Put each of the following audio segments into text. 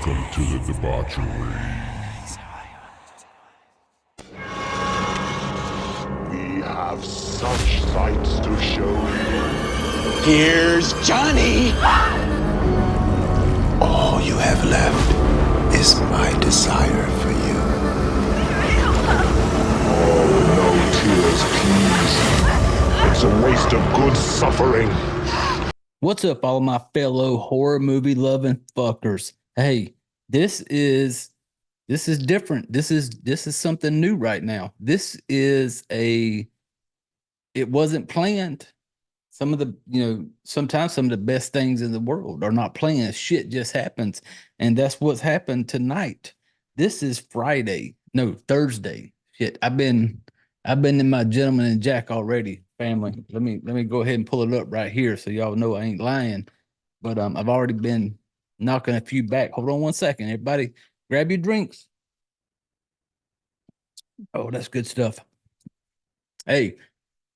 Welcome to the debauchery. We have such sights to show you. Here's Johnny! All you have left is my desire for you. Oh, no tears, please. It's a waste of good suffering. What's up, all my fellow horror movie loving fuckers? Hey, this is different. This is something new right now. It wasn't planned. Some of the, sometimes some of the best things in the world are not planned. Shit just happens. And that's what's happened tonight. This is Friday. No, Thursday. Shit. I've been in my Gentleman and Jack already, family. Let me go ahead and pull it up right here so y'all know I ain't lying. But I've already been knocking a few back. Hold on one second. Everybody grab your drinks. Oh, that's good stuff. Hey,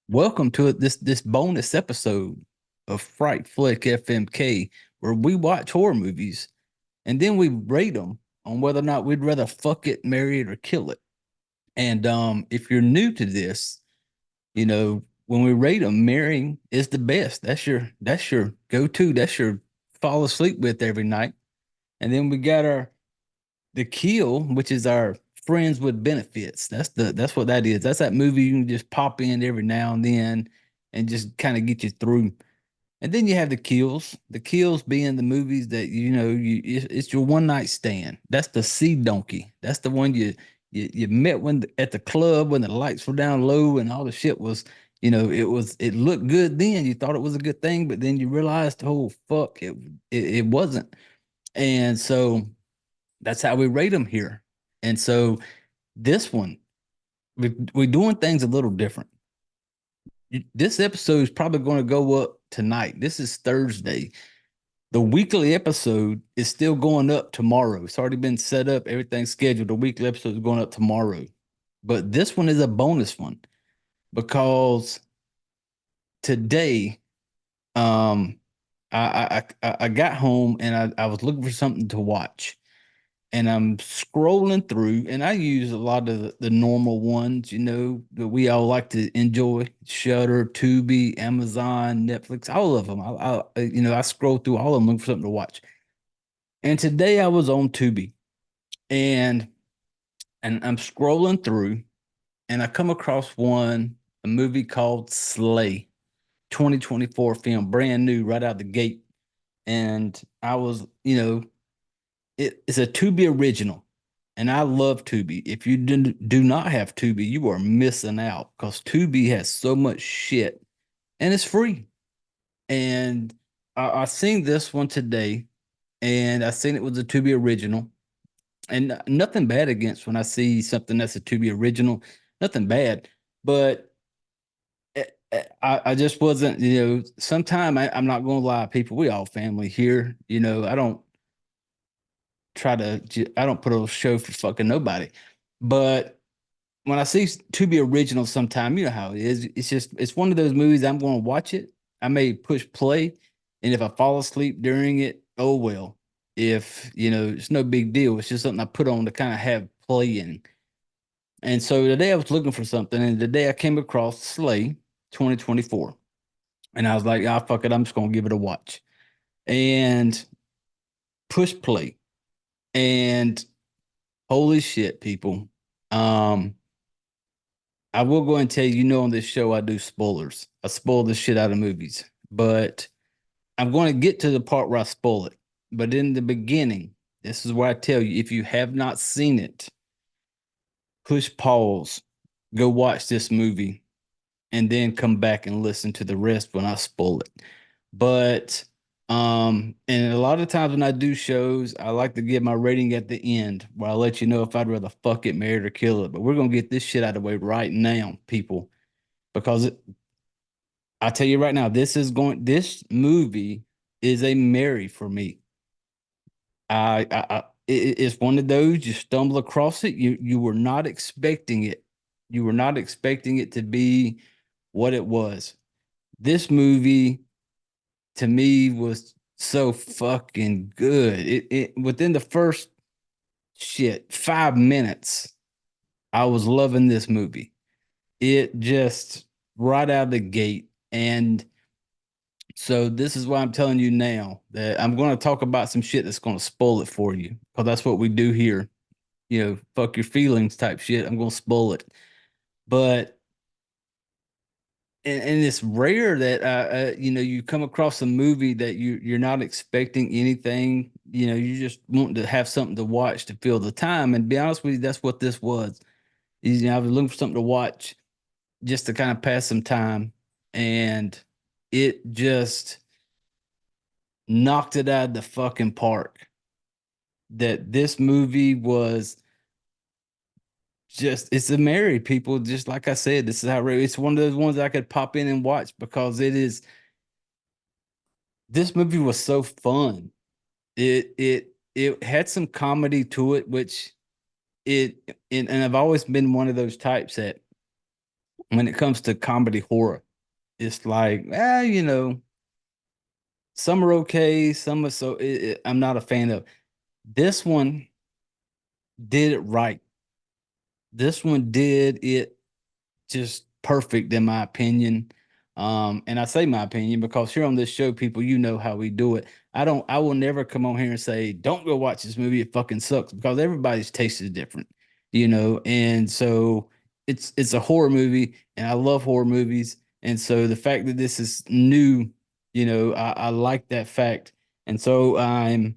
welcome to this bonus episode of Fright Flick FMK, where we watch horror movies and then we rate them on whether or not we'd rather fuck it, marry it, or kill it. And if you're new to this, when we rate them, marrying is the best. That's your go-to. That's your fall asleep with every night. And then we got the kill, which is our friends with benefits. That's what that is. That's that movie you can just pop in every now and then and just kind of get you through. And then you have the kills. The kills being the movies that it's your one night stand. That's the sea donkey. That's the one you met at the club when the lights were down low and all the shit was, it looked good then. You thought it was a good thing, but then you realized, oh fuck, it wasn't. And so that's how we rate them here. And so this one, we're doing things a little different. This episode is probably going to go up tonight. This is Thursday. The weekly episode is still going up tomorrow. It's already been set up. Everything's scheduled. The weekly episode is going up tomorrow. But this one is a bonus one because today, I got home and I was looking for something to watch. And I'm scrolling through, and I use a lot of the normal ones, that we all like to enjoy: Shudder, Tubi, Amazon, Netflix, all of them. I scroll through all of them looking for something to watch. And today I was on Tubi, and I'm scrolling through, and I come across a movie called Slay, 2024 film, brand new, right out the gate. And I was, it's a Tubi original, and I love Tubi. If you do not have Tubi, you are missing out because Tubi has so much shit, and it's free. And I seen this one today, and I seen it was a Tubi original, and nothing bad against when I see something that's a Tubi original, nothing bad, but I just wasn't, sometime I'm not going to lie, people, we all family here, I don't put a show for fucking nobody. But when I see Tubi original sometime, you know how it is. It's one of those movies I'm going to watch it. I may push play, and if I fall asleep during it, oh well. If, it's no big deal. It's just something I put on to kind of have playing. And so today I was looking for something, and today I came across Slay 2024. And I was like, fuck it, I'm just going to give it a watch. And push play. And holy shit, people. I will go and tell you, on this show, I do spoilers. I spoil the shit out of movies, but I'm going to get to the part where I spoil it. But in the beginning, this is where I tell you, if you have not seen it, push pause, go watch this movie, and then come back and listen to the rest when I spoil it. But and a lot of times when I do shows, I like to give my rating at the end where I let you know if I'd rather fuck it, marry it, or kill it. But we're gonna get this shit out of the way right now, people, because I tell you right now, this movie is a marry for me. It's one of those you stumble across it. You were not expecting it. You were not expecting it to be what it was. This movie, to me, was so fucking good. It within the first 5 minutes, I was loving this movie. It just right out of the gate. And so this is why I'm telling you now that I'm going to talk about some shit that's going to spoil it for you, because that's what we do here. Fuck your feelings type shit. I'm going to spoil it. But and it's rare that you come across a movie that you're not expecting anything. You just want to have something to watch to fill the time. And to be honest with you, that's what this was. I was looking for something to watch just to kind of pass some time, and it just knocked it out of the fucking park. That this movie was just it's a married people, just like I said. This is how it's one of those ones I could pop in and watch because this movie was so fun. It had some comedy to it, which and I've always been one of those types that when it comes to comedy horror, it's like, some are okay, some are I'm not a fan of. This one did it right. This one did it just perfect in my opinion. And I say my opinion because here on this show, people, how we do it. I will never come on here and say, don't go watch this movie. It fucking sucks, because everybody's taste is different, and so it's a horror movie and I love horror movies. And so the fact that this is new, I like that fact. And so I'm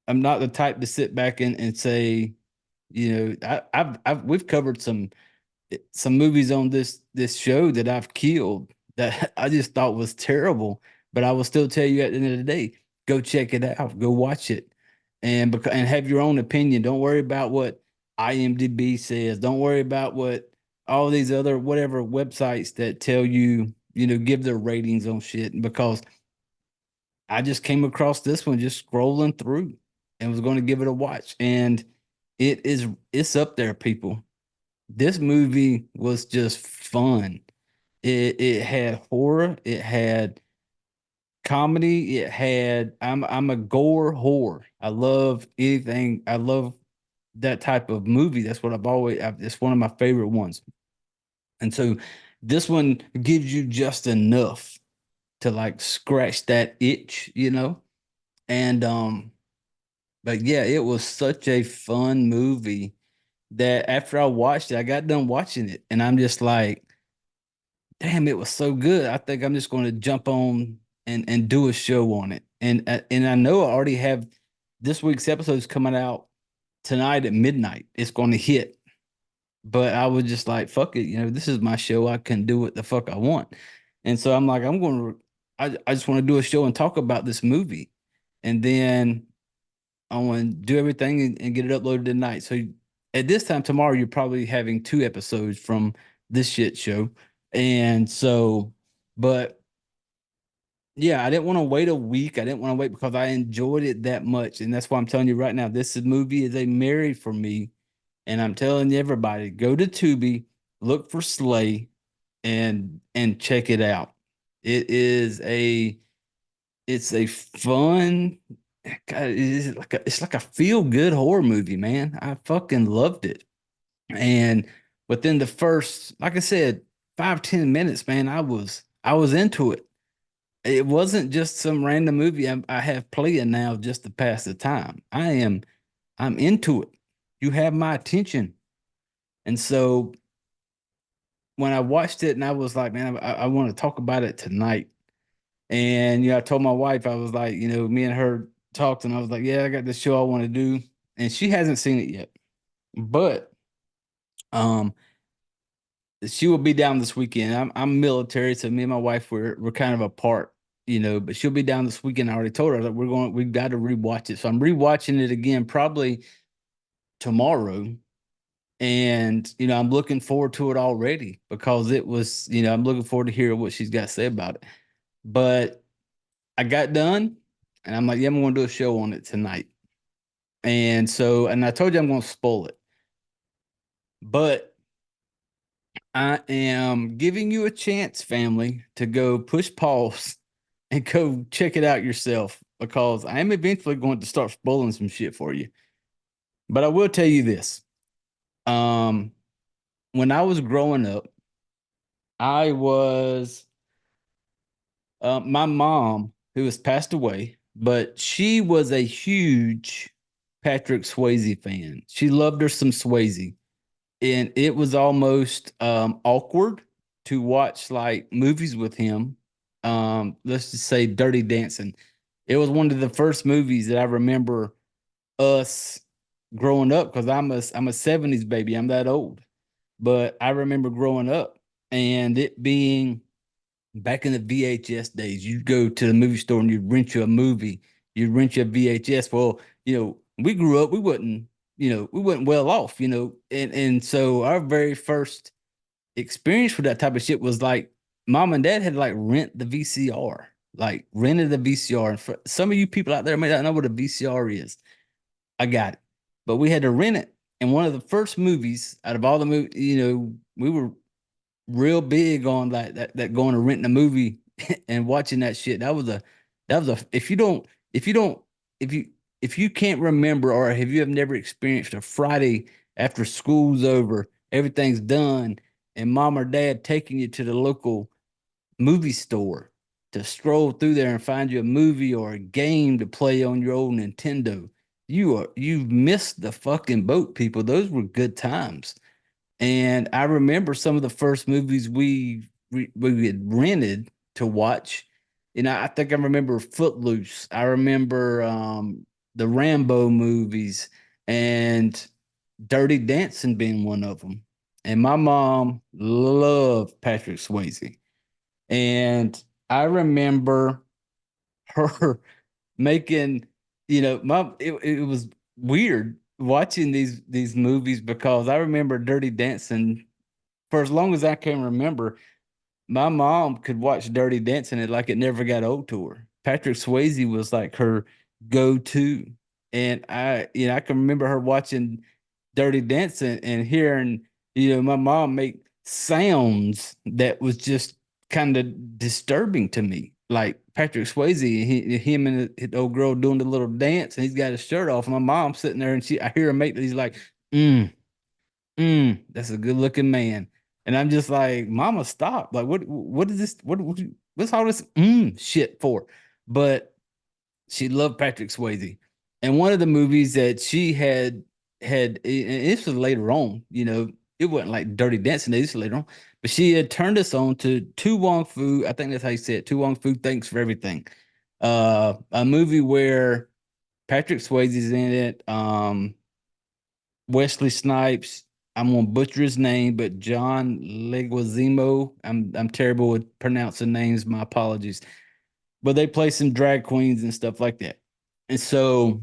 not the type to sit back and say, we've covered some movies on this show that I've killed that I just thought was terrible, but I will still tell you at the end of the day, go check it out, go watch it, and have your own opinion. Don't worry about what IMDb says. Don't worry about what all these other whatever websites that tell you, give their ratings on shit, because I just came across this one just scrolling through and was going to give it a watch, and it's up there, people. This movie was just fun. It had horror, it had comedy, it had I'm a gore whore. I love anything. I love that type of movie. That's what it's one of my favorite ones. And so this one gives you just enough to like scratch that itch. And but yeah, it was such a fun movie that after I watched it, I got done watching it and I'm just like, damn, it was so good. I think I'm just going to jump on and do a show on it. And I know I already have this week's episodes coming out tonight at midnight. It's going to hit. But I was just like, fuck it, this is my show. I can do what the fuck I want. And so I'm like, I just want to do a show and talk about this movie. And then I want to do everything and get it uploaded tonight. So at this time tomorrow, you're probably having two episodes from this shit show. And so, but yeah, I didn't want to wait a week. I didn't want to wait because I enjoyed it that much. And that's why I'm telling you right now, movie is a marry for me. And I'm telling everybody, go to Tubi, look for Slay, and check it out. It is it's a fun, God, it's like a feel good horror movie, man. I fucking loved it. And within the first, like I said, 5-10 minutes, man, I was into it. It wasn't just some random movie I have playing now just to pass the time. I'm into it. You have my attention. And so when I watched it and I was like, man, I want to talk about it tonight. And I told my wife, I was like, me and her talked and I was like, yeah, I got this show I want to do. And she hasn't seen it yet. But um she will be down this weekend. I'm military, so me and my wife we're kind of apart, but she'll be down this weekend. I already told her that we've got to rewatch it. So I'm rewatching it again probably tomorrow. And I'm looking forward to it already because it was, I'm looking forward to hear what she's got to say about it. But I got done and I'm like, yeah, I'm gonna do a show on it tonight. And so, and I told you I'm gonna spoil it. But I am giving you a chance, family, to go push pause and go check it out yourself because I am eventually going to start spoiling some shit for you. But I will tell you this. Um, when I was growing up, I was my mom, who has passed away, but she was a huge Patrick Swayze fan. She loved her some Swayze. And it was almost awkward to watch like movies with him. Let's just say Dirty Dancing. It was one of the first movies that I remember us growing up because I'm a 70s baby. I'm that old. But I remember growing up and it being back in the VHS days, you'd go to the movie store and you'd rent you a movie, you'd rent you a VHS. Well, we grew up, we wasn't well off, and so our very first experience with that type of shit was like mom and dad had to like rent the VCR, like rented the VCR. And for some of you people out there may not know what a VCR is. I got it, but we had to rent it. And one of the first movies out of all the movies, we were real big on that going to renting a movie and watching that shit. That was a if you don't if you if you can't remember or have you have never experienced a Friday after school's over, everything's done, and mom or dad taking you to the local movie store to stroll through there and find you a movie or a game to play on your old Nintendo. You've missed the fucking boat, people. Those were good times. And I remember some of the first movies we had rented to watch. I think I remember Footloose. I remember the Rambo movies and Dirty Dancing being one of them. And my mom loved Patrick Swayze. And I remember her making, it was weird watching these movies because I remember Dirty Dancing for as long as I can remember. My mom could watch Dirty Dancing and like it never got old to her. Patrick Swayze was like her go-to. And I can remember her watching Dirty Dancing and hearing, my mom make sounds that was just kind of disturbing to me. Like Patrick Swayze, him and the old girl doing the little dance, and he's got his shirt off. And my mom sitting there, and I hear him make. He's like, mm, that's a good looking man. And I'm just like, Mama, stop. Like, what is this? What's all this shit for? But she loved Patrick Swayze. And one of the movies that she had, and this was later on, it wasn't like Dirty Dancing, this was later on, but she had turned us on to Tu Wong Fu. I think that's how you say it. Tu Wong Fu, Thanks for Everything. A movie where Patrick Swayze's in it. Wesley Snipes. I'm gonna butcher his name, but John Leguizamo. I'm terrible with pronouncing names. My apologies. But they play some drag queens and stuff like that. And so,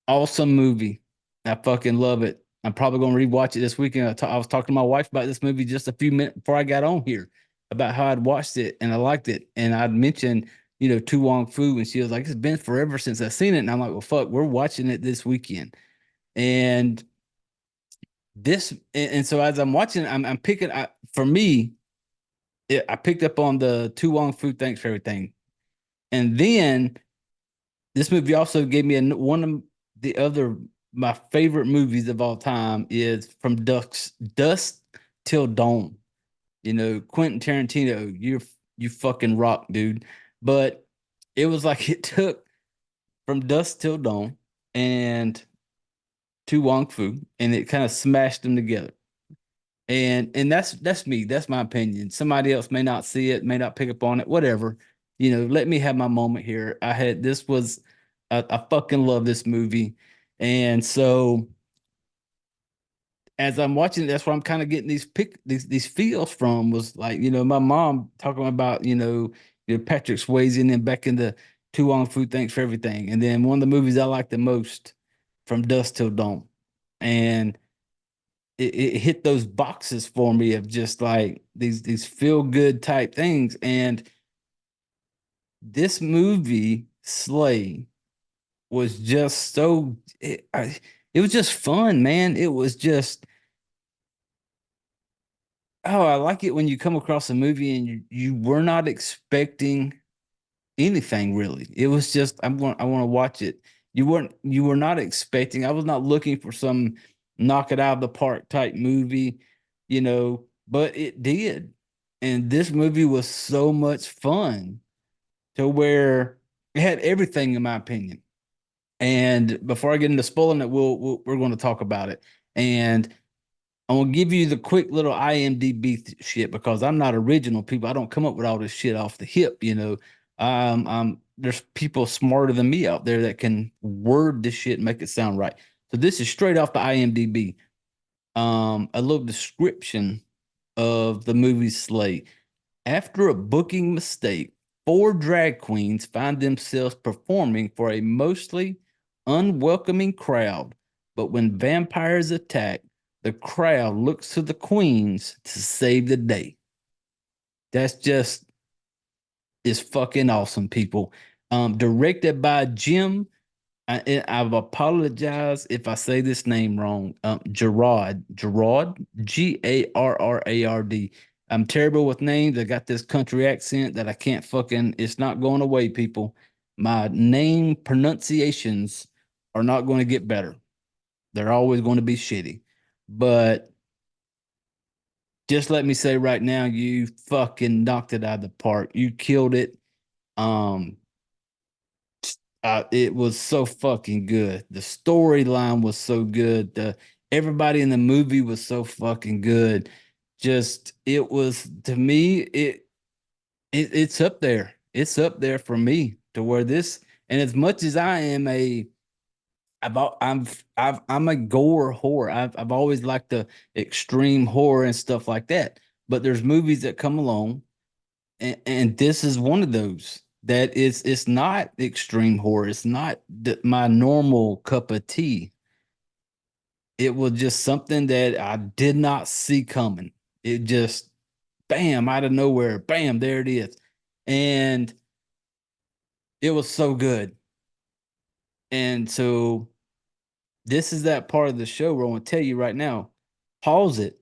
awesome movie. I fucking love it. I'm probably gonna rewatch it this weekend. I was talking to my wife about this movie just a few minutes before I got on here about how I'd watched it and I liked it. And I'd mentioned, Tu Wong Fu, and she was like, "It's been forever since I've seen it." And I'm like, "Well, fuck, we're watching it this weekend." And so as I'm watching, I'm picking. For me, I picked up on the Tu Wong Fu, Thanks for Everything, and then this movie also gave me one of the other my favorite movies of all time is From Dusk Till Dawn. Quentin Tarantino, you fucking rock, dude. But it was like it took From Dusk Till Dawn and Tu Wong Fu, and it kind of smashed them together. And that's me. That's my opinion. Somebody else may not see it, may not pick up on it, whatever. Let me have my moment here. I fucking love this movie. And so as I'm watching it, that's where I'm kind of getting these feels from was like, my mom talking about, Patrick Swayze and then back in the Tu Wong Fu, Thanks for Everything. And then one of the movies I like the most, From Dusk Till Dawn. And it hit those boxes for me of just like these feel good type things. And this movie, Slay, was just it was just fun, man. It was just I like it when you come across a movie and you were not expecting anything really. It was just I want to watch it. You were not expecting. I was not looking for some knock it out of the park type movie, but it did. And this movie was so much fun to where it had everything in my opinion. And before I get into spoiling it, we're going to talk about it. And I'm gonna give you the quick little IMDb shit because I'm not original people. I don't come up with all this shit off the hip. There's people smarter than me out there that can word this shit and make it sound right. So this is straight off the IMDb. A little description of the movie slate. After a booking mistake, four drag queens find themselves performing for a mostly unwelcoming crowd. But when vampires attack, the crowd looks to the queens to save the day. That's just is fucking awesome, people. Directed by Jim. I've apologized if I say this name wrong. Gerard, Garrard. I'm terrible with names. I got this country accent that I can't fucking. It's not going away, people. My name pronunciations are not going to get better. They're always going to be shitty. But just let me say right now, you fucking knocked it out of the park. You killed it. Um, it was so fucking good. The storyline was so good. Everybody in the movie was so fucking good. Just it was to me, it's up there. It's up there for me to where this. And as much as I am I'm a gore horror. I've always liked the extreme horror and stuff like that. But there's movies that come along, and this is one of those that it's not extreme horror. It's not my normal cup of tea. It was just something that I did not see coming. It just bam out of nowhere, bam, there it is, and it was so good. And so this is that part of the show where I want to tell you right now, pause it,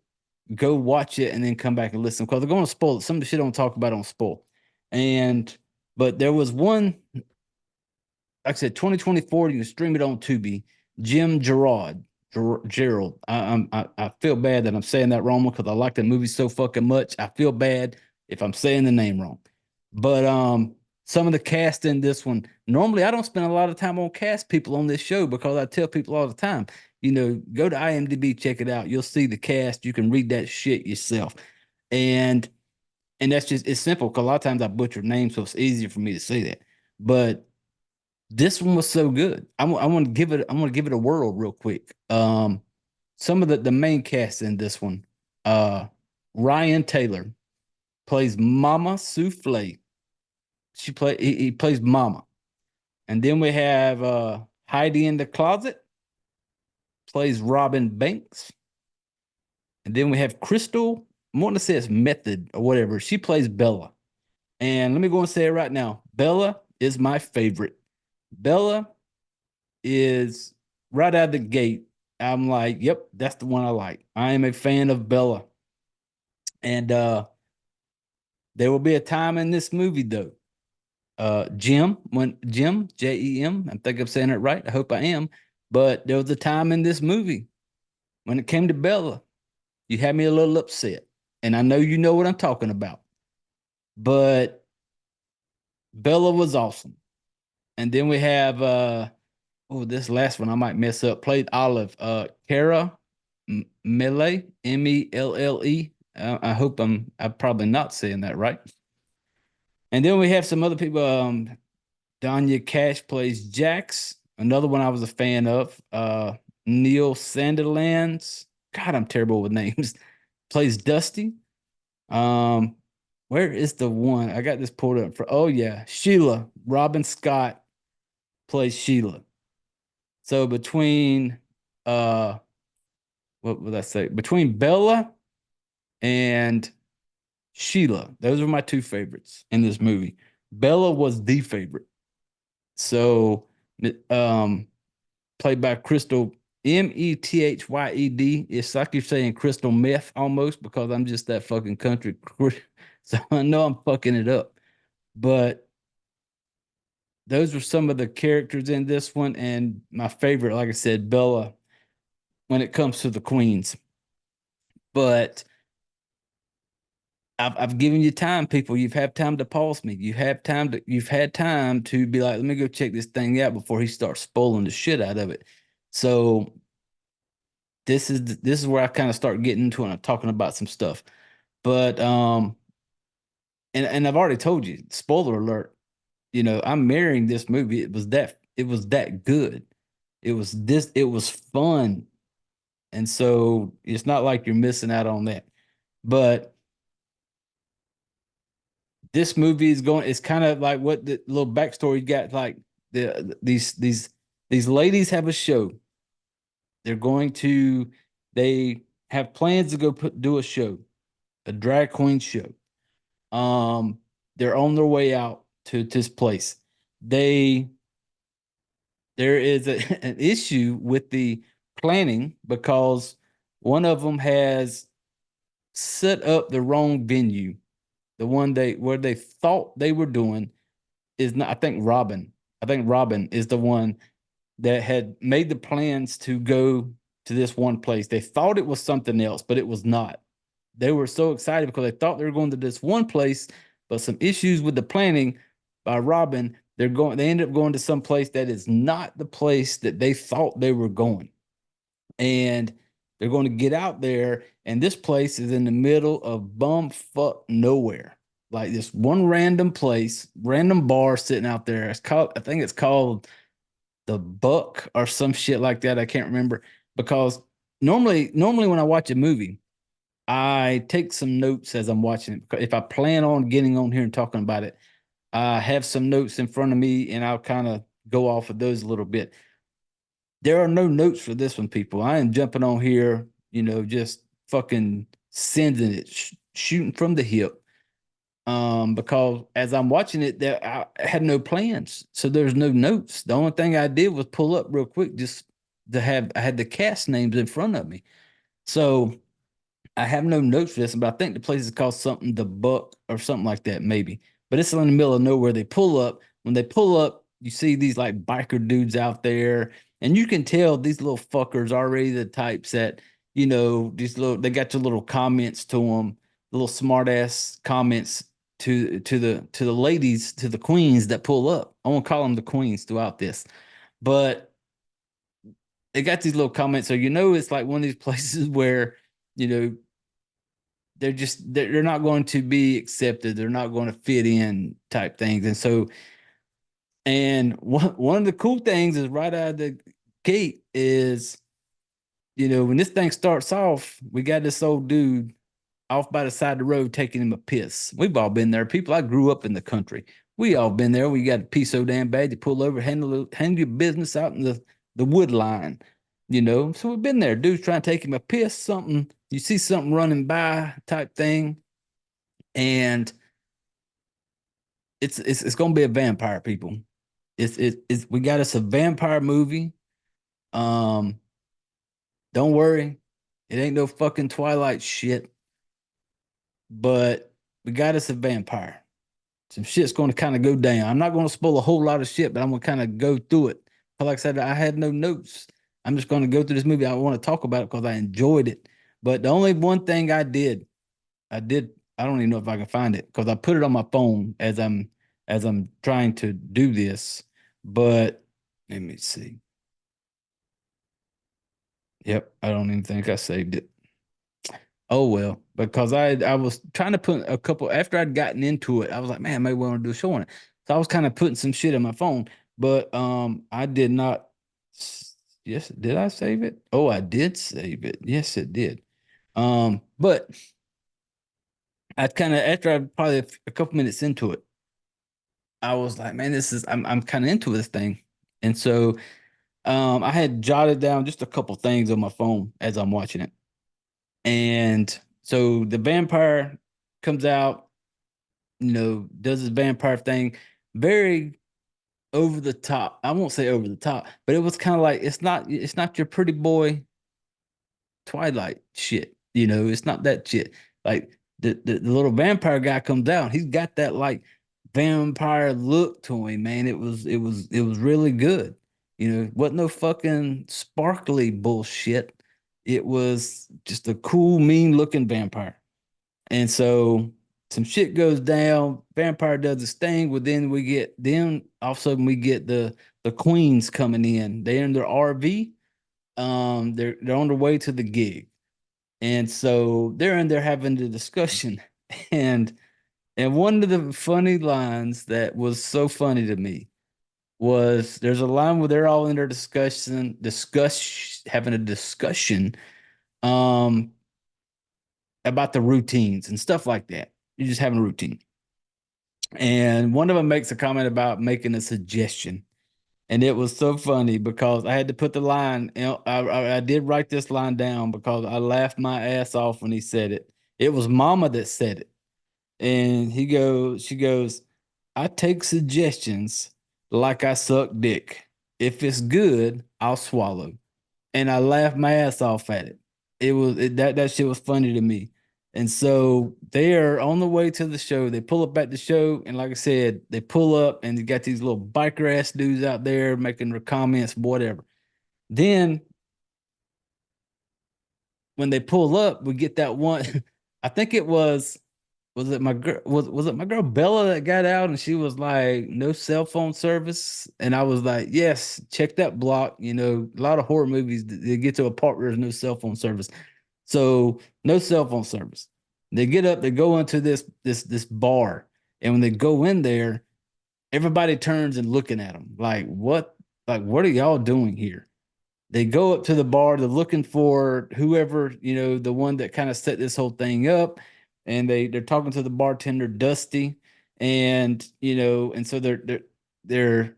go watch it, and then come back and listen because they're going to spoil it. Some of the shit I don't talk about on spoil. And but there was one, like I said, 2024. You can stream it on Tubi. Jim Gerald. I feel bad that I'm saying that wrong because I like that movie so fucking much. I feel bad if I'm saying the name wrong. But some of the cast in this one, normally I don't spend a lot of time on cast people on this show because I tell people all the time, go to IMDb, check it out. You'll see the cast. You can read that shit yourself. And that's just it's simple because a lot of times I butcher names, so it's easier for me to say that. But this one was so good. I want to give it. I'm going to give it a whirl real quick. Some of the main cast in this one. Ryan Taylor plays Mama Souffle. He plays Mama, and then we have Heidi in the Closet plays Robin Banks, and then we have Crystal. I want to say it's Method or whatever. She plays Bella, and let me go and say it right now. Bella is my favorite. Bella is right out of the gate. I'm like, yep, that's the one I like. I am a fan of Bella. And there will be a time in this movie though. Jim, Jem, I think I'm saying it right. I hope I am. But there was a time in this movie when it came to Bella, you had me a little upset. And I know you know what I'm talking about. But Bella was awesome. And then we have this last one I might mess up. Played Olive. Cara Melle, Melle. I hope I'm probably not saying that right. And then we have some other people. Danya Cash plays Jax, another one I was a fan of. Neil Sanderlands. God, I'm terrible with names. Plays Dusty. Um, where is the one? I got this pulled up for. Oh yeah, Sheila. Robin Scott plays Sheila. So between what would I say? Between Bella and Sheila, those are my two favorites in this movie. Bella was the favorite. So played by Crystal Methyed. It's like you're saying crystal meth almost because I'm just that fucking country. So I know I'm fucking it up. But those were some of the characters in this one, and my favorite, like I said, Bella, when it comes to the queens. But I've given you time, people. You've had time to pause me. You've had time to be like, let me go check this thing out before he starts spoiling the shit out of it. So this is where I kind of start getting into it and I'm talking about some stuff. But and I've already told you, spoiler alert, I'm marrying this movie. It was that good. It was fun. And so it's not like you're missing out on that. But this movie is going, it's kind of like what the little backstory you got, like these ladies have a show. They're going to they have plans to go do a show, a drag queen show. Um, they're on their way out to this place. They there is an issue with the planning because one of them has set up the wrong venue. The one they where they thought they were doing is not. I think Robin. I think Robin is the one that had made the plans to go to this one place. They thought it was something else, but it was not. They were so excited because they thought they were going to this one place, but some issues with the planning by Robin, they ended up going to some place that is not the place that they thought they were going. And they're going to get out there, and this place is in the middle of bumfuck nowhere. Like this one random place, random bar sitting out there. I think it's called the Buck or some shit like that. I can't remember because normally when I watch a movie, I take some notes as I'm watching it. If I plan on getting on here and talking about it, I have some notes in front of me and I'll kind of go off of those a little bit. There are no notes for this one, people. I am jumping on here, just fucking sending it, shooting from the hip. Because as I'm watching it, I had no plans, so there's no notes. The only thing I did was pull up real quick just I had the cast names in front of me. So I have no notes for this, but I think the place is called something the Buck or something like that, maybe. But it's in the middle of nowhere. They pull up. When they pull up, you see these like biker dudes out there, and you can tell these little fuckers already the types that, they got your little comments to them, little smart ass comments to the ladies, to the queens that pull up. I won't call them the queens throughout this, but they got these little comments. So it's like one of these places where, you know, they're not going to be accepted. They're not going to fit in type things. And so, and one of the cool things is right out of the gate is, when this thing starts off, we got this old dude off by the side of the road taking him a piss. We've all been there. People, I grew up in the country. We all been there. We got to pee so damn bad. You pull over, handle your business out in the wood line, So we've been there. Dude's trying to take him a piss, something. You see something running by type thing. And it's gonna be a vampire, people. It's we got us a vampire movie. Um, don't worry, it ain't no fucking Twilight shit, but we got us a vampire. Some shit's going to kind of go down. I'm not going to spoil a whole lot of shit, but I'm going to kind of go through it. But like I said, I had no notes. I'm just going to go through this movie. I want to talk about it because I enjoyed it. But the only one thing I don't even know if I can find it because I put it on my phone as I'm trying to do this. But let me see. Yep, I don't even think I saved it. Oh well, because I was trying to put a couple after I'd gotten into it. I was like, man, maybe we want to do a show on it. So I was kind of putting some shit in my phone, but I did not. Yes, did I save it? Oh, I did save it. Yes, it did. But I kind of after I probably a couple minutes into it, I was like, man, I'm kind of into this thing, and so I had jotted down just a couple things on my phone as I'm watching it. And so the vampire comes out, does his vampire thing, very over the top. I won't say over the top, but it was kind of like it's not your pretty boy Twilight shit. It's not that shit. Like the little vampire guy comes out, he's got that like vampire look to him, man. It was really good. Wasn't no fucking sparkly bullshit. It was just a cool, mean looking vampire. And so some shit goes down. Vampire does his thing. Well, then all of a sudden we get the queens coming in. They're in their RV. They're on their way to the gig. And so they're in there having the discussion. And one of the funny lines that was so funny to me was there's a line where they're all in their having a discussion um about the routines and stuff like that. You're just having a routine. And one of them makes a comment about making a suggestion. And it was so funny because I had to put the line, I did write this line down because I laughed my ass off when he said it. It was Mama that said it. And she goes, I take suggestions like I suck dick. If it's good, I'll swallow. And I laughed my ass off at it. That shit was funny to me. And so they are on the way to the show. They pull up at the show, and like I said, they pull up and you got these little biker ass dudes out there making their comments, whatever. Then when they pull up, we get that one. I think it was it my girl was it my girl Bella that got out and she was like no cell phone service, and I was like, yes, check that block. A lot of horror movies, they get to a part where there's no cell phone service. So no cell phone service. They get up, they go into this bar, and when they go in there, everybody turns and looking at them like what are y'all doing here? They go up to the bar, they're looking for whoever, the one that kind of set this whole thing up. And they're talking to the bartender, Dusty. And so they're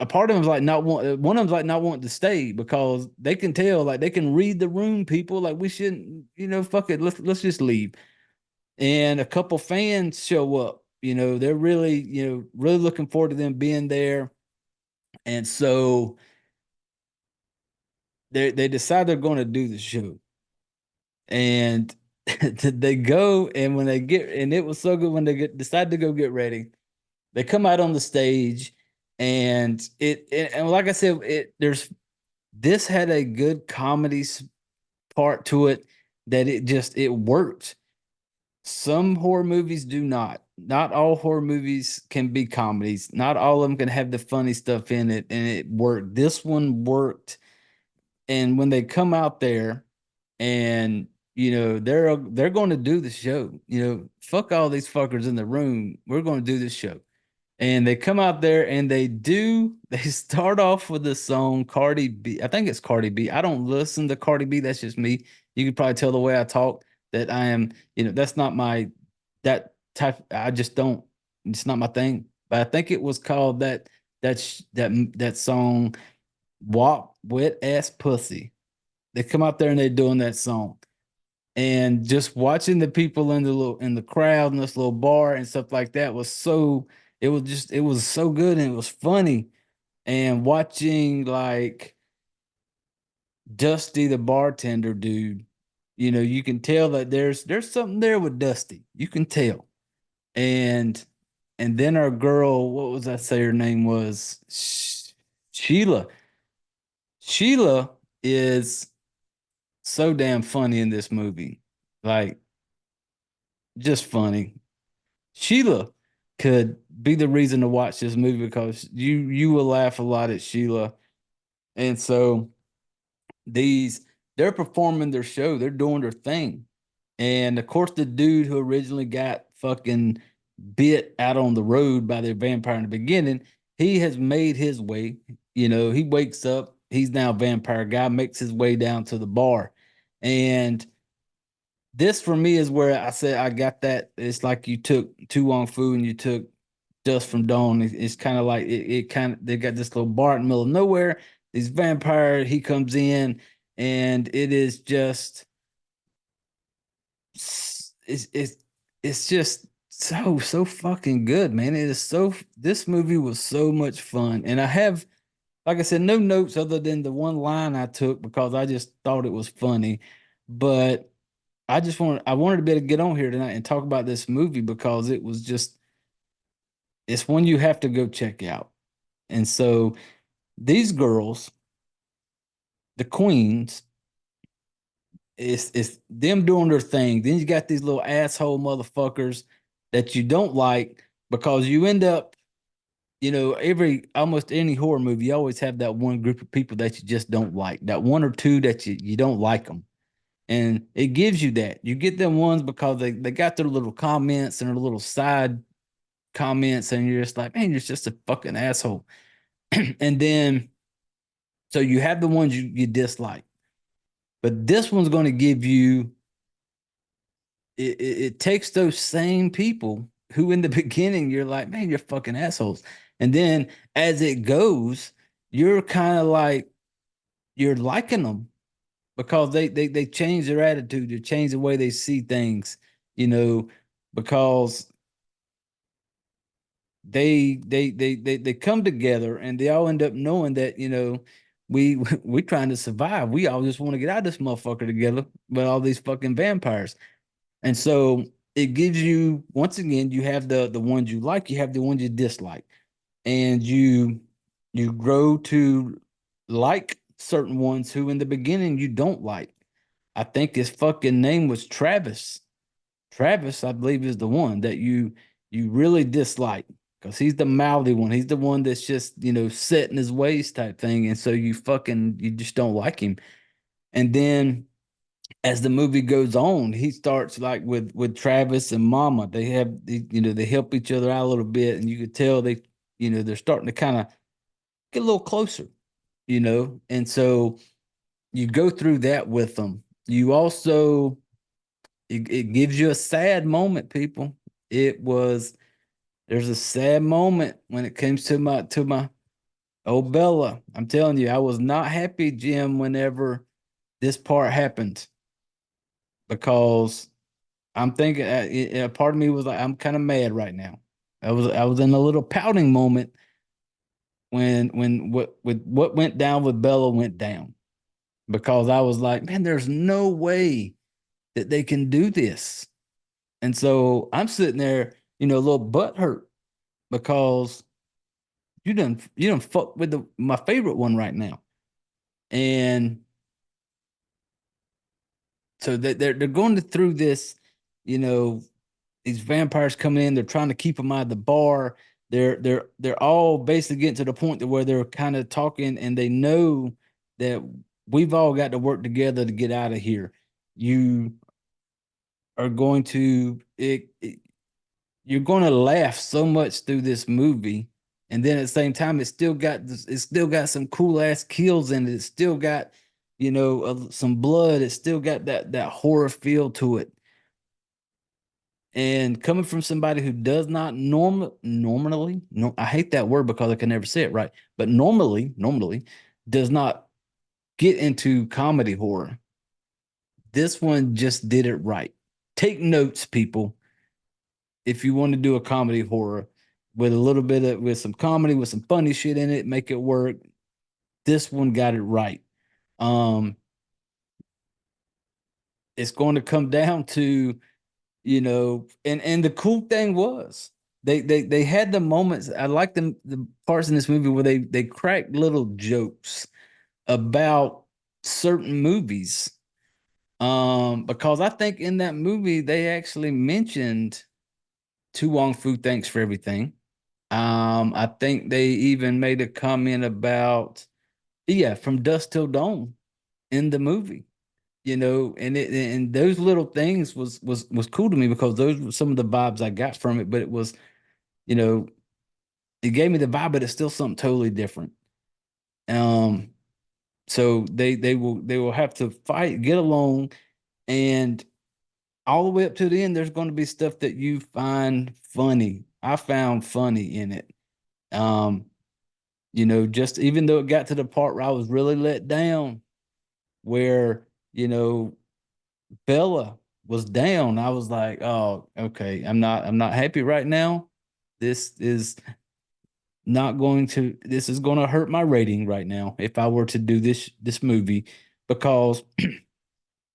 a part of them's like not one of them's like not wanting to stay because they can tell, like they can read the room, people, like we shouldn't, fuck it, let's just leave. And a couple fans show up, they're really, really looking forward to them being there. And so they decide they're going to do the show. And they go, and when they get, and it was so good when decide to go get ready. They come out on the stage, and and like I said, this had a good comedy part to it that it worked. Some horror movies do not. Not all horror movies can be comedies. Not all of them can have the funny stuff in it, and it worked. This one worked. And when they come out there, and they're going to do the show. Fuck all these fuckers in the room. We're going to do this show. And they come out there and they start off with the song Cardi B. I think it's Cardi B. I don't listen to Cardi B. That's just me. You can probably tell the way I talk that I am, that's not that type. I just don't, it's not my thing. But I think it was called that song, Wop Wet Ass Pussy. They come out there and they're doing that song. And just watching the people in the crowd in this little bar and stuff like that it was so good and it was funny. And watching like Dusty the bartender dude, you can tell that there's something there with Dusty. You can tell. And then our girl, what was I say her name was? Sheila. Sheila is so damn funny in this movie. Like, just funny. Sheila could be the reason to watch this movie because you will laugh a lot at Sheila. And so they're performing their show, they're doing their thing. And of course, the dude who originally got fucking bit out on the road by the vampire in the beginning, he has made his way. He wakes up, he's now a vampire guy, makes his way down to the bar. And this for me is where I said I got that. It's like you took Tu Wong Fu and you took Dust from Dawn. It's kind of like it kind of, they got this little bar in the middle of nowhere. This vampire, he comes in, and it is just it's it's just so fucking good, man. It is so, this movie was so much fun. And I have, like I said, no notes other than the one line I took because I just thought it was funny. But I wanted to be able to get on here tonight and talk about this movie because it was just it's one you have to go check out. And so these girls, the queens, it's them doing their thing. Then you got these little asshole motherfuckers that you don't like because you end up, every almost any horror movie, you always have that one group of people that you just don't like, that one or two that you don't like them. And it gives you that. You get them ones because they got their little comments and their little side comments, and you're just like, man, you're just a fucking asshole. And then so you have the ones you dislike. But this one's going to give you it takes those same people who in the beginning you're like, man, you're fucking assholes. And then as it goes, you're kind of like you're liking them because they change their attitude, they change the way they see things, because they come together and they all end up knowing that, we trying to survive. We all just want to get out of this motherfucker together with all these fucking vampires. And so it gives you, once again, you have the ones you like, you have the ones you dislike, and you grow to like certain ones who in the beginning you don't like. I think his fucking name was Travis. Travis, I believe, is the one that you really dislike because he's the mouthy one. He's the one that's just, set in his ways type thing. And so you just don't like him. And then as the movie goes on, he starts like with Travis and Mama. They have they help each other out a little bit, and you could tell they're starting to kind of get a little closer, and so you go through that with them. You also it gives you a sad moment, people. There's a sad moment when it comes to my old Bella. I'm telling you, I was not happy, Jim, whenever this part happened because I'm thinking, a part of me was like, I'm kind of mad right now. I was in a little pouting moment when what went down with Bella went down because I was like, man, there's no way that they can do this. And so I'm sitting there, a little butt hurt because you done fuck with my favorite one right now. And so they're going through this, you know, these vampires coming in. They're trying to keep them out of the bar. They're all basically getting to the point to where they're kind of talking, and they know that we've all got to work together to get out of here. You are going to you're going to laugh so much through this movie, and then at the same time, it's still got some cool ass kills in it. It's still got some blood. It's still got that horror feel to it. And coming from somebody who does not normally, no, I hate that word because I can never say it right, but normally does not get into comedy horror. This one just did it right. Take notes, people. If you want to do a comedy horror with a little bit with some comedy, with some funny shit in it, make it work. This one got it right. It's going to come down to and the cool thing was they had the moments. I like the parts in this movie where they cracked little jokes about certain movies. Because I think in that movie they actually mentioned To Wong Fu, Thanks for Everything. I think they even made a comment about From Dusk Till Dawn in the movie. And those little things was cool to me because those were some of the vibes I got from it. But it was, you know, it gave me the vibe, but it's still something totally different. Um, so they will have to fight, get along, and all the way up to the end, there's going to be stuff that you find funny. I found funny in it. Just even though it got to the part where I was really let down, where, Bella was down, I was like, oh, okay, I'm not happy right now. This is this is going to hurt my rating right now if I were to do this movie because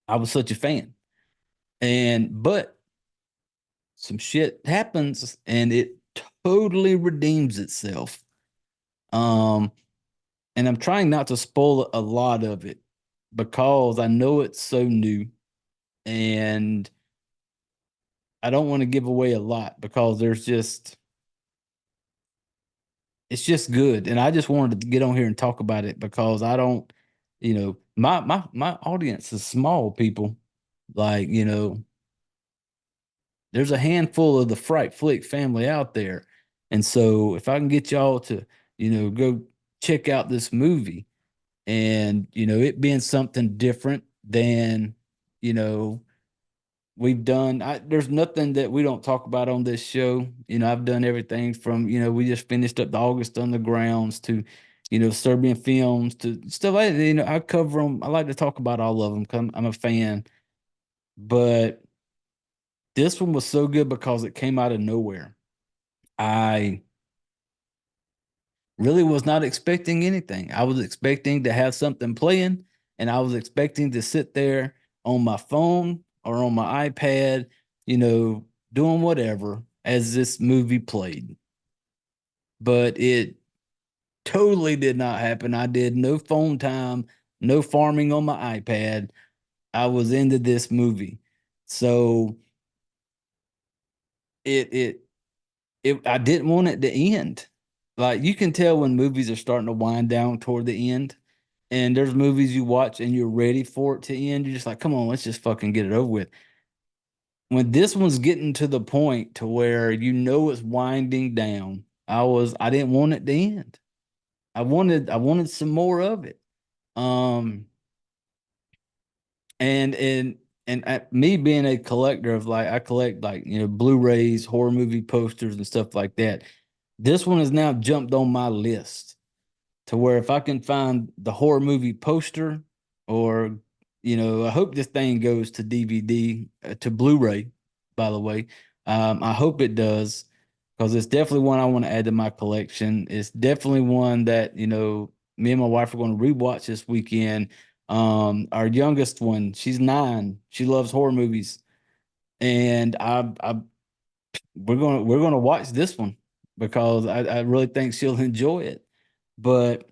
I was such a fan. But some shit happens and it totally redeems itself. Um, and I'm trying not to spoil a lot of it because I know it's so new and I don't want to give away a lot because it's just good. And I just wanted to get on here and talk about it because I don't, my audience is small people. Like, there's a handful of the Fright Flick family out there. And so if I can get y'all to, go check out this movie and, it being something different than, you know, we've done. There's nothing that we don't talk about on this show. I've done everything from, we just finished up the August Undergrounds to, Serbian films to stuff like that. I cover them. I like to talk about all of them because I'm a fan. But this one was so good because it came out of nowhere. I really was not expecting anything. I was expecting to have something playing, and I was expecting to sit there on my phone or on my iPad, doing whatever as this movie played. But it totally did not happen. I did no phone time, no farming on my iPad. I was into this movie. So it it I didn't want it to end. Like you can tell when movies are starting to wind down toward the end, and there's movies you watch and you're ready for it to end. You're just like, come on, let's just fucking get it over with. When this one's getting to the point to where it's winding down, I didn't want it to end. I wanted some more of it. Um and me being a collector of like I collect like Blu-rays, horror movie posters and stuff like that. This one has now jumped on my list to where if I can find the horror movie poster or I hope this thing goes to DVD to Blu-ray, by the way. I hope it does because it's definitely one I want to add to my collection. It's definitely one that me and my wife are going to rewatch this weekend. Our youngest one, she's 9. She loves horror movies, and I we're gonna watch this one because I really think she'll enjoy it. But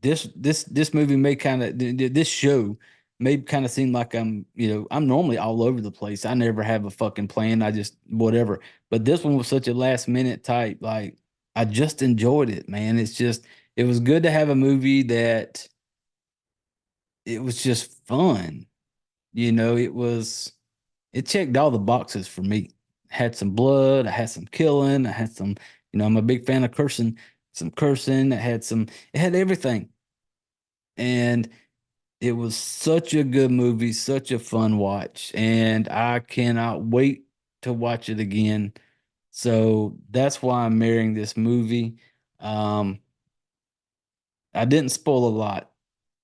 this movie may kind of this show may kind of seem like I'm normally all over the place. I never have a fucking plan. I just whatever. But this one was such a last minute type. Like I just enjoyed it, man. It was good to have a movie that it was just fun. It checked all the boxes for me. Had some blood, I had some killing, I had some, I'm a big fan of cursing, some cursing, it had everything. And it was such a good movie, such a fun watch, and I cannot wait to watch it again. So that's why I'm marrying this movie. Um, I didn't spoil a lot.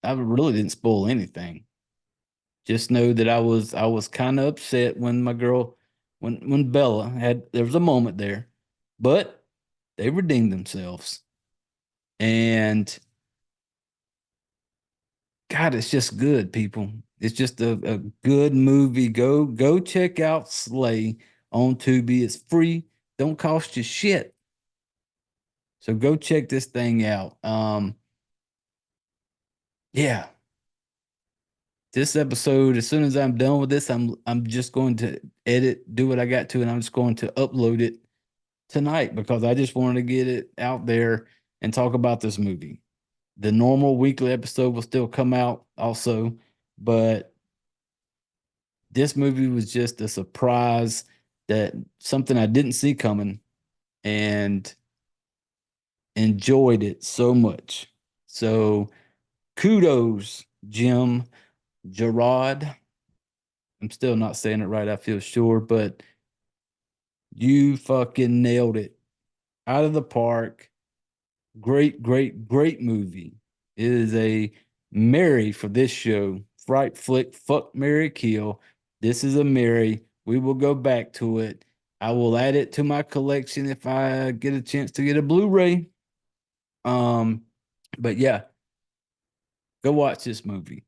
I really didn't spoil anything. Just know that I was kind of upset when my girl when Bella had there was a moment there, but they redeemed themselves. And God, it's just good, people. It's just a good movie. Go check out Slay on Tubi. It's free. Don't cost you shit. So go check this thing out. Yeah. This episode, as soon as I'm done with this, I'm just going to edit, do what I got to, and I'm just going to upload it tonight because I just wanted to get it out there and talk about this movie. The normal weekly episode will still come out also, but this movie was just a surprise that something I didn't see coming and enjoyed it so much. So kudos, Jim Gerard. I'm still not saying it right, I feel sure, but you fucking nailed it out of the park. Great, great, great movie. It is a Mary for this show. Fright Flick, fuck Mary Kill. This is a Mary. We will go back to it. I will add it to my collection if I get a chance to get a Blu-ray. Um, but yeah, go watch this movie.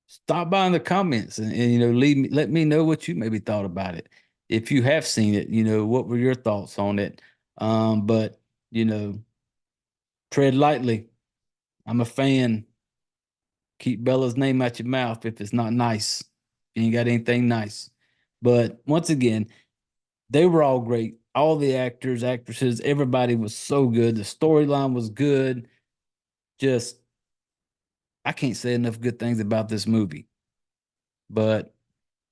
Stop by in the comments and let me know what you maybe thought about it. if you have seen it, what were your thoughts on it? But you know, tread lightly. I'm a fan. Keep Bella's name out your mouth if it's not nice. You ain't got anything nice. But once again, they were all great. All the actors, actresses, everybody was so good. The storyline was good. Just, I can't say enough good things about this movie. But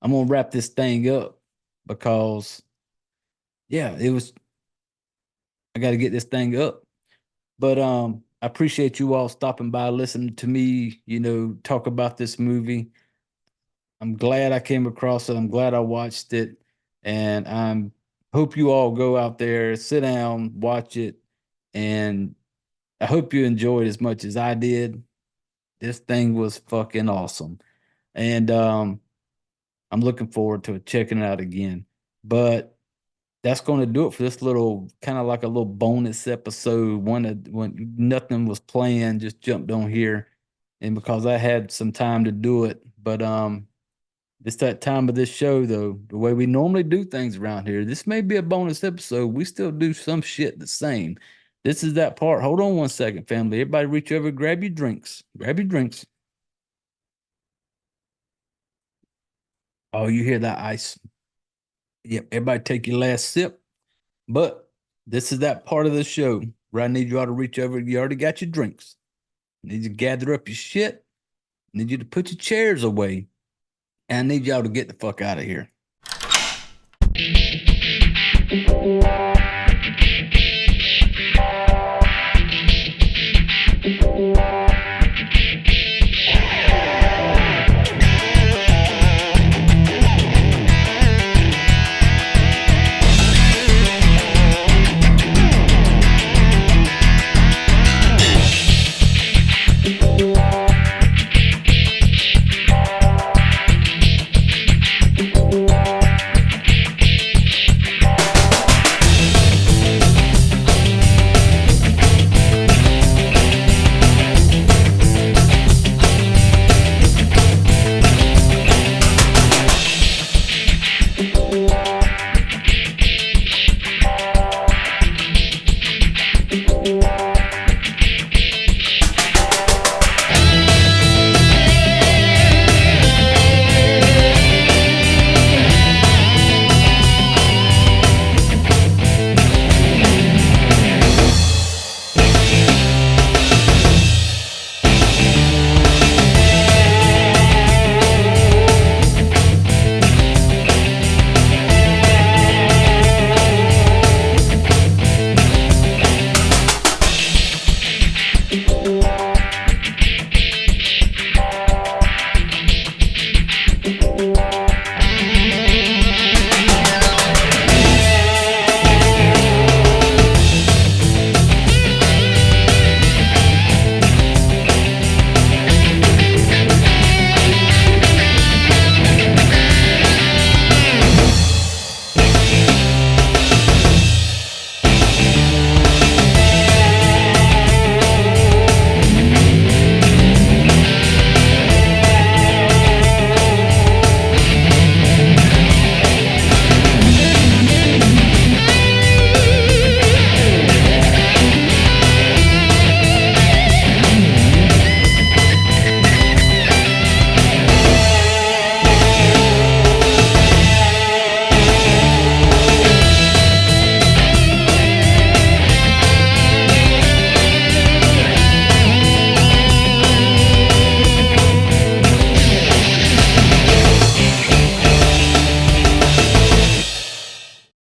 I'm gonna wrap this thing up because, yeah, it was. I got to get this thing up. But I appreciate you all stopping by, listening to me, talk about this movie. I'm glad I came across it. I'm glad I watched it. And I'm hope you all go out there, sit down, watch it, and I hope you enjoyed as much as I did. This thing was fucking awesome. And I'm looking forward to checking it out again. But that's going to do it for this little kind of like a little bonus episode. When nothing was planned, just jumped on here, and because I had some time to do it. But it's that time of this show though. The way we normally do things around here. This may be a bonus episode. We still do some shit the same. This is that part. Hold on one second, family. Everybody, reach over, grab your drinks. Grab your drinks. Oh, you hear that ice? Yep. Everybody, take your last sip. But this is that part of the show where I need you all to reach over. You already got your drinks. I need you to gather up your shit. I need you to put your chairs away. And I need y'all to get the fuck out of here.